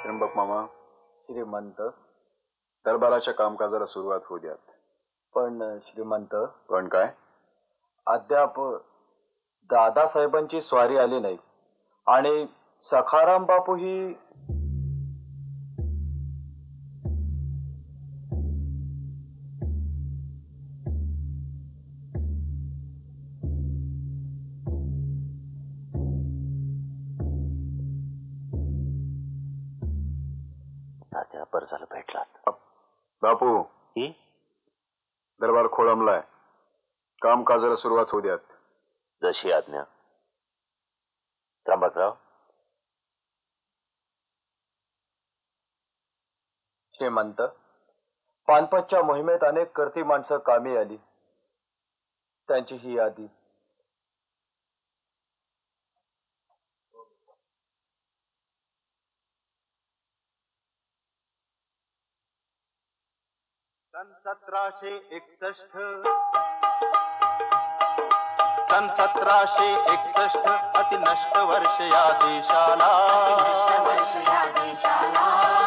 त्र्यंबक मामा, श्रीमंत, दरबाराच्या कामकाजाला सुरुवात होऊ द्यात. पण श्रीमंत, पण काय? अद्याप दादासाहेबांची स्वारी आली नाही आणि सखाराम बापू ही बरं झालं भेटलात. बापू, ही दरबार खोळंबलाय. कामकाजाला सुरुवात होऊ द्यात. जशी आज्ञा. त्र्यंबकराव. श्रीमंत, पानपतच्या मोहिमेत अनेक कर्ती माणसं कामी आली. त्यांची ही यादी. सन 1761 अति नष्ट वर्ष या देशाला.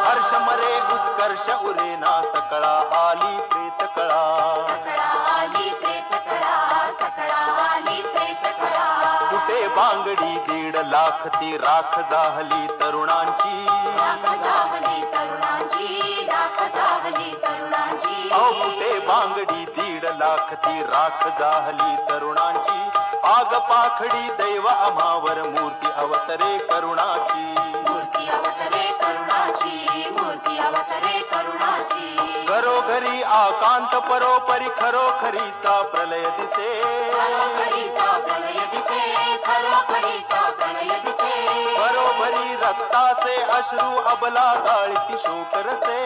हर्ष मरे उत्कर्ष उरेना सकळा आली प्रेत कळा. कुठे बांगडी 1.5 लाख ती राख जाहली तरुणांची. कुठे बांगडी 1.5 लाख ती राख जाहली तरुणांची. आग पाखडी दैव आम्हावर मूर्ती अवतरे करुणाची. घरोघरी आकांत परोपरी खरोखरीचा प्रलय दिसे. बरोबरी रक्ताचे अश्रू अबला गाळती शोक रसे.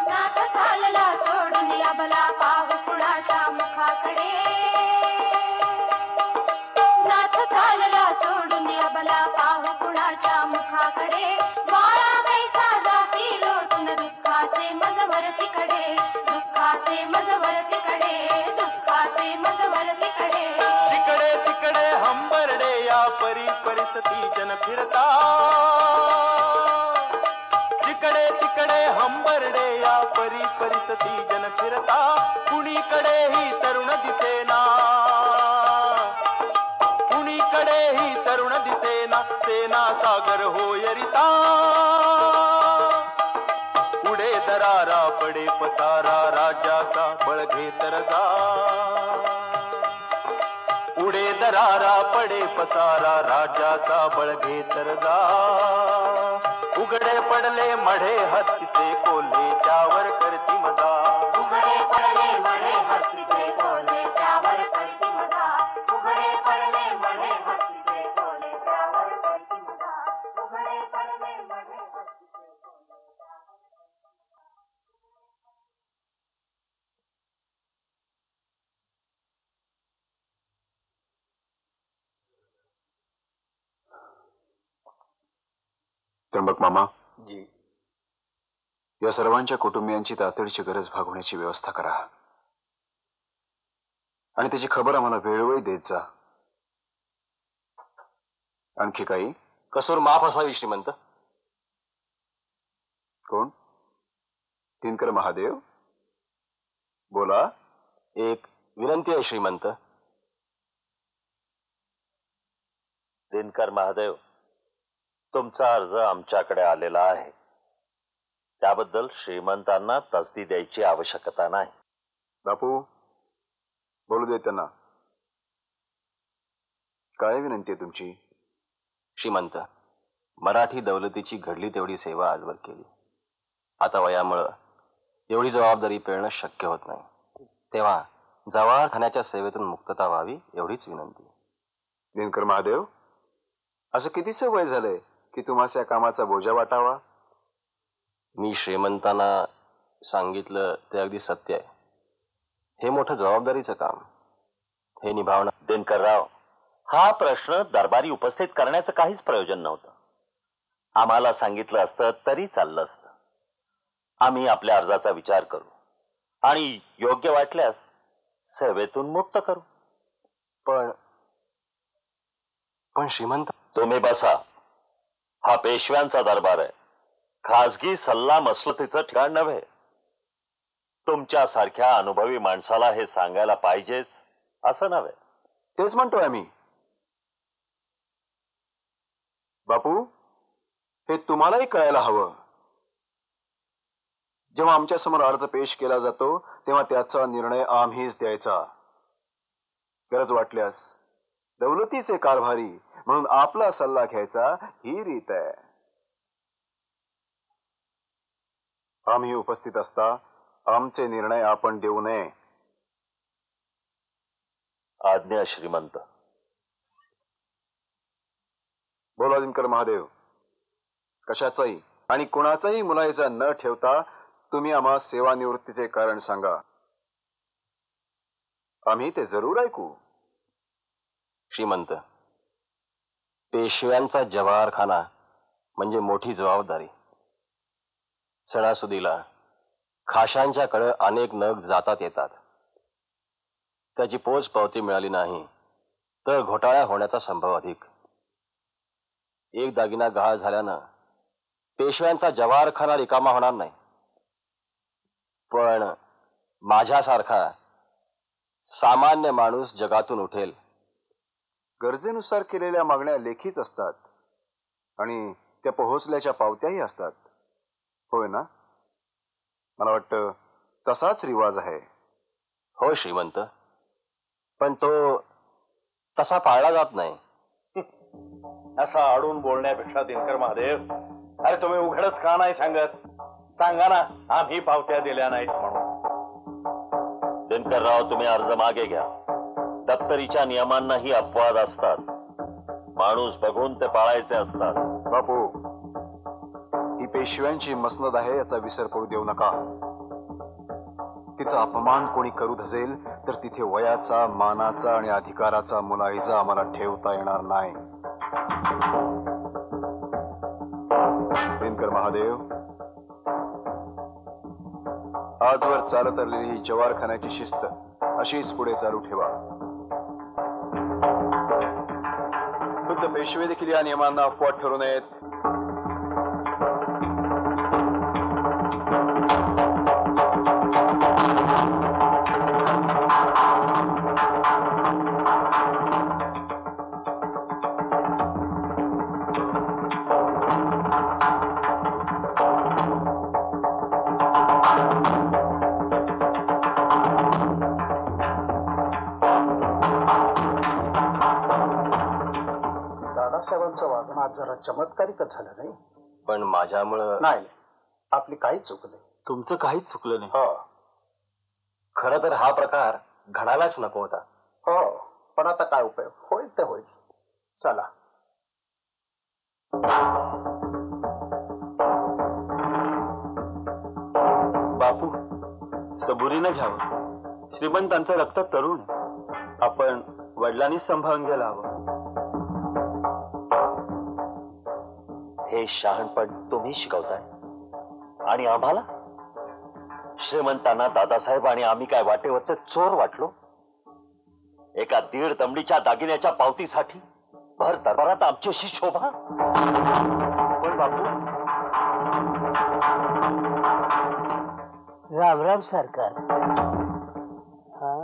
नाथ चालला सोडून अबला पाव कुणाच्या मुखाकडे. नाथ चालला सोडून अबला पाव कुणाच्या मुखाकडे. बाळा कैसा जाती लोटून दुःखाचे मजवर तिकडे. दुःखाचे मजवर तिकडे. दुःखाचे मजवर तिकडे. तिकडे तिकडे हंबरडे या परी परिस्थिती जन फिरता. तिकडे तिकडे हंबरडे या परी परिस्थिती जन फिरता. कुणीकडे ही तरुण दिसेना. कुणीकडे ही तरुण दिसेना. सेना सागर होयरिता. पुढे दरारा पडे पसारा राज्याचा बळघे तरजा. पुढे दरारा पडे पसारा राज्याचा बळघे तरजा. उघडे पडले मढे हत्तीचे कोल्हे त्यावर करती मजा. उघडे पडले मढे हत्तीचे कोल्हे त्यावर करती मजा. उघडे पडले मढे हत्तीचे कोल्हे त्यावर करती मजा. उघडे पडले मढे हत्तीचे कोल्हे त्यावर. त्र्यंबक मामा, जी. या सर्वांच्या कुटुंबियांची तातडीची गरज भागवण्याची व्यवस्था करा आणि त्याची खबर आम्हाला वेळोवेळी देत जा. आणखी काही? कसूर माफ असावी श्रीमंत. कोण? दिनकर महादेव, बोला. एक विनंती आहे श्रीमंत. दिनकर महादेव, तुमचा अर्ज आमच्याकडे आलेला आहे. त्याबद्दल श्रीमंतांना तसदी द्यायची आवश्यकता नाही. बापू, बोलू दे त्यांना. काय विनंती आहे तुमची? श्रीमंत, मराठी दौलतीची घडली तेवढी सेवा आजवर केली. आता वयामुळं एवढी जबाबदारी पेलणं शक्य होत नाही. तेव्हा जवाळखान्याच्या सेवेतून मुक्तता व्हावी एवढीच विनंती. दिनकर महादेव, असं कितीचं वय झालंय की तुम्हाला या कामाचा बोजा वाटावा? मी श्रीमंतांना सांगितलं ते अगदी सत्य आहे. हे मोठं जबाबदारीचं काम, हे निभावणं. दिनकरराव, हा प्रश्न दरबारी उपस्थित करण्याचं काहीच प्रयोजन नव्हतं. आम्हाला सांगितलं असतं तरी चाललं असतं. आम्ही आपल्या अर्जाचा विचार करू आणि योग्य वाटल्यास सेवेतून मुक्त करू. पण पण श्रीमंत, तुम्ही बसा. हा पेशव्यांचा दरबार आहे. खासगी सल्ला मसलतीचं ठिकाण नव्हे. तुमच्यासारख्या अनुभवी माणसाला हे सांगायला पाहिजेच असं नव्हे. तेच म्हणतोय आम्ही. बापू, हे तुम्हालाही कळायला हवं. जेव्हा आमच्या समोर अर्ज पेश केला जातो तेव्हा त्याचा निर्णय आम्हीच द्यायचा. गरज वाटल्यास दौलतीचे कारभारी म्हणून आपला सल्ला घ्यायचा ही रीत आहे. आम्ही उपस्थित असता आमचे निर्णय आपण देऊ नये. आज्ञा श्रीमंत. बोला दिनकर महादेव. कशाचाही आणि कुणाचाही मुलायचा न ठेवता तुम्ही आम्हा सेवानिवृत्तीचे कारण सांगा. आम्ही ते जरूर ऐकू. श्रीमंत, पेशव्यांचा जवाहरखाना म्हणजे मोठी जबाबदारी. सणासुदीला खाशांच्याकडे अनेक नग जातात येतात. त्याची पोच पावती मिळाली नाही तर घोटाळा होण्याचा संभव अधिक. एक दागिना गहाळ झाल्यानं पेशव्यांचा जवाहरखाना रिकामा होणार नाही. पण माझ्यासारखा सामान्य माणूस जगातून उठेल. गरजेनुसार केलेल्या मागण्या लेखीच असतात आणि त्या पोहोचल्याच्या पावत्याही असतात. होय ना? मला वाटतं तसाच रिवाज आहे. हो श्रीमंत, पण तो तसा पाळला जात नाही. असा अडून बोलण्यापेक्षा दिनकर महादेव, अरे तुम्ही उघडच का नाही सांगत? सांगा ना, आम्ही पावत्या दिल्या नाहीत म्हणून. दिनकरराव, तुम्ही अर्ज मागे घ्या. दप्तरीच्या नियमांनाही अपवाद असतात. माणूस बघून ते पाळायचे असतात. बापू, ही पेशव्यांची मसनद आहे याचा विसर पडू देऊ नका. तिचा अपमान कोणी करू धजेल तर तिथे वयाचा, मानाचा आणि अधिकाराचा मुलाहिजा आम्हाला ठेवता येणार नाही. दिनकर महादेव, आजवर चालत आलेली ही जवाहरखान्याची शिस्त अशीच पुढे चालू ठेवा. खुद्द पेशवे देखील या नियमांना अपवाद ठरू नयेत. दादासाहेबांचं वागणं आज जरा चमत्कारिकच झालं नाही? पण माझ्यामुळं नाही, आपली काहीच चूक नाही. तुमचं काहीच चुकलं नाही. हो खरं तर हा प्रकार घडायलाच नको होता. हो, पण आता काय उपयोग? होईल ते होईल. चला. बापू, सबुरीनं घ्यावं. श्रीमंतांचं रक्त तरुण. आपण वडिलांनीच सांभाळून घ्यायला हवं. हे शहाणपण तुम्ही शिकवताय आणि आम्हाला? श्रीमंतांना दादासाहेब आणि आम्ही काय वाटेवरचे चोर वाटलो? एका 1.5 दमडीच्या दागिन्याच्या पावतीसाठी भर दरबारात आमच्याशी शोभा? पण बापू, राम राम सरकार. हा,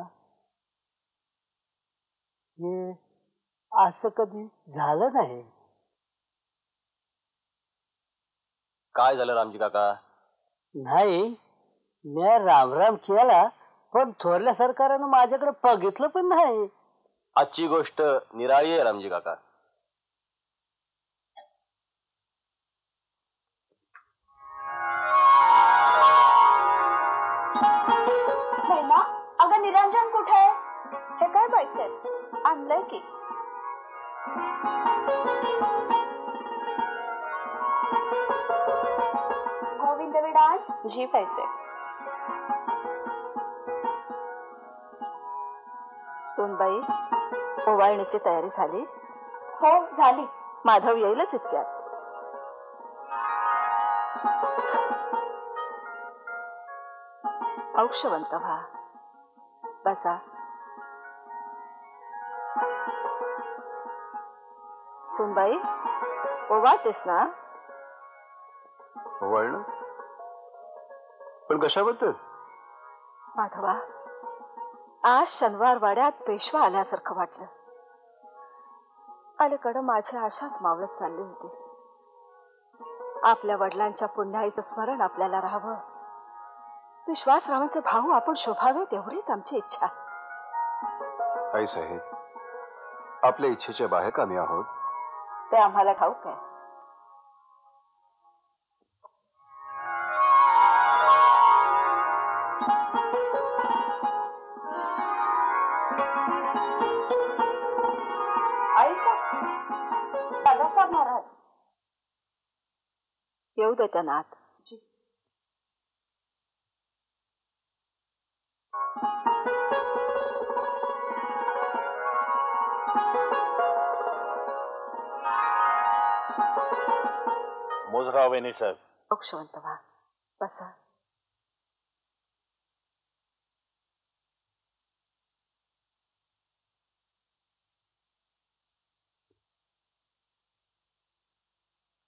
हे असं कधी झालं नाही. काय झालं रामजी काका? नाही, मी राम राम केला पण थोरल्या सरकारानं माझ्याकडे बघितलं पण नाही. आजची गोष्ट निराळी आहे रामजी काका. महिमा, अगं निरंजन कुठे आहे? हे काय पैसे आणलंय की? गोविंद विडाळ जी पैसे. सोनबाई, ओवाळणीची तयारी झाली? हो झाली. माधव येईलच इतक्यात. औक्षवंत व्हा. बसा. सुनबाई ओवाळतेस ना? ओवाळणं? पण कशाबद्दल? माधवा, आज शनिवार वाड्यात पेशवा आल्यासारखं वाटलं. अलीकडं माझी आशाच मावळत चालली होती. आपल्या वडिलांच्या पुण्याईचं स्मरण आपल्याला राहावं, विश्वासरावांचे भाऊ आपण शोभावेत एवढीच आमची इच्छा. आई साहेब, आपल्या इच्छेच्या बाहेर आम्ही आहोत. ते आम्हाला ठाऊक आहे. दादासाहेब महाराज येऊ दे त्यांना आत. मोजराव वेणे साहेब. औक्षवंत व्हा, बसा.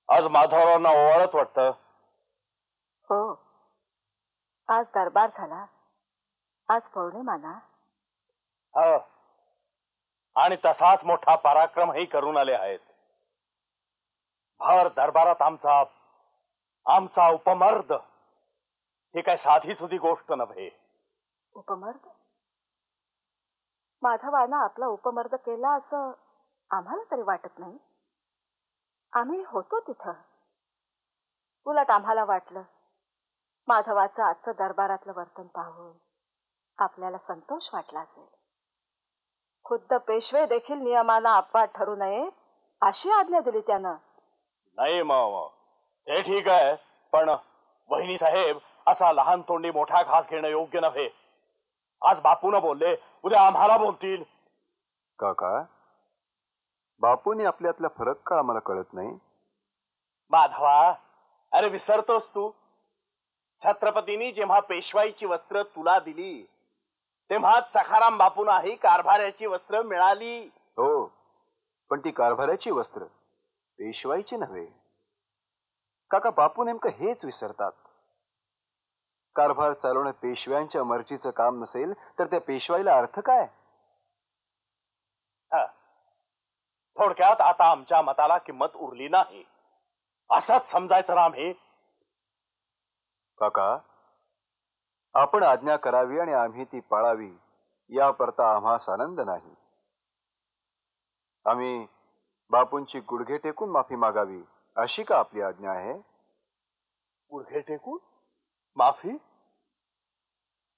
आज माधवरावांना ओवाळत वाटतं. हो, आज दरबार झाला. आज पौर्णिमा ना. हो, आणि तसाच मोठा पराक्रमही करून आले आहेत. भर दरबारात आमचा उपमर्द ही काय साधी सुधी गोष्ट नव्हे. उपमर्द? माधवानं आपला उपमर्द केला असं आम्हाला तरी वाटत नाही. आम्ही होतो तिथं. उलट आम्हाला वाटलं माधवाचं आजचं दरबारातलं वर्तन पाहून आपल्याला संतोष वाटला असेल. खुद्द पेशवे देखील नियमाला अपवाद ठरू नये अशी आज्ञा दिली त्यानं. नाही मग ते ठीक आहे, पण वहिनी साहेब, असा लहान तोंडी मोठा घास घेणं योग्य नव्हे. आज बापून बोलले, उद्या आम्हाला बोलतील. काका, बापूने आपल्यातला फरक का आम्हाला कळत नाही? माधवा, अरे विसरतोस तू? छत्रपतींनी जेव्हा पेशवाईची वस्त्र तुला दिली तेव्हा सखाराम बापूंनाही कारभाऱ्याची वस्त्र मिळाली. हो, पण ती कारभाऱ्याची वस्त्र पेशवाईची नव्हे. काका, बापू नेमकं हेच विसरतात. कारभार चालवणं पेशव्यांच्या मर्जीचं काम नसेल तर त्या पेशवाईला अर्थ काय? थोडक्यात आता आमच्या मताला किंमत उरली नाही असंच समजायचं ना आम्ही? काका, आपण आज्ञा करावी आणि आम्ही ती पाळावी याकरता आम्हास आनंद नाही. आम्ही बापूंची गुडघे टेकून माफी मागावी अशी का आपली आज्ञा आहे? गुडघे टेकून माफी?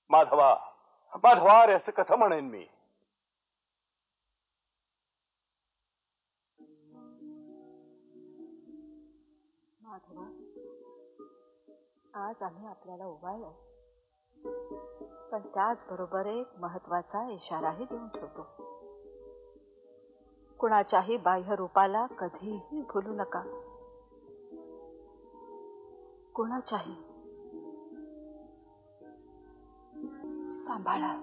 माधवा, माधवा, अरे असं कसं म्हणेन मी? माधवा, आज आम्ही आपल्याला ओवाळलं, पण त्याचबरोबर एक महत्वाचा इशाराही देऊन ठेवतो. कुणाच्याही बाह्य रूपाला कधीही भुलू नका. कुणाच्याही सांभाळा.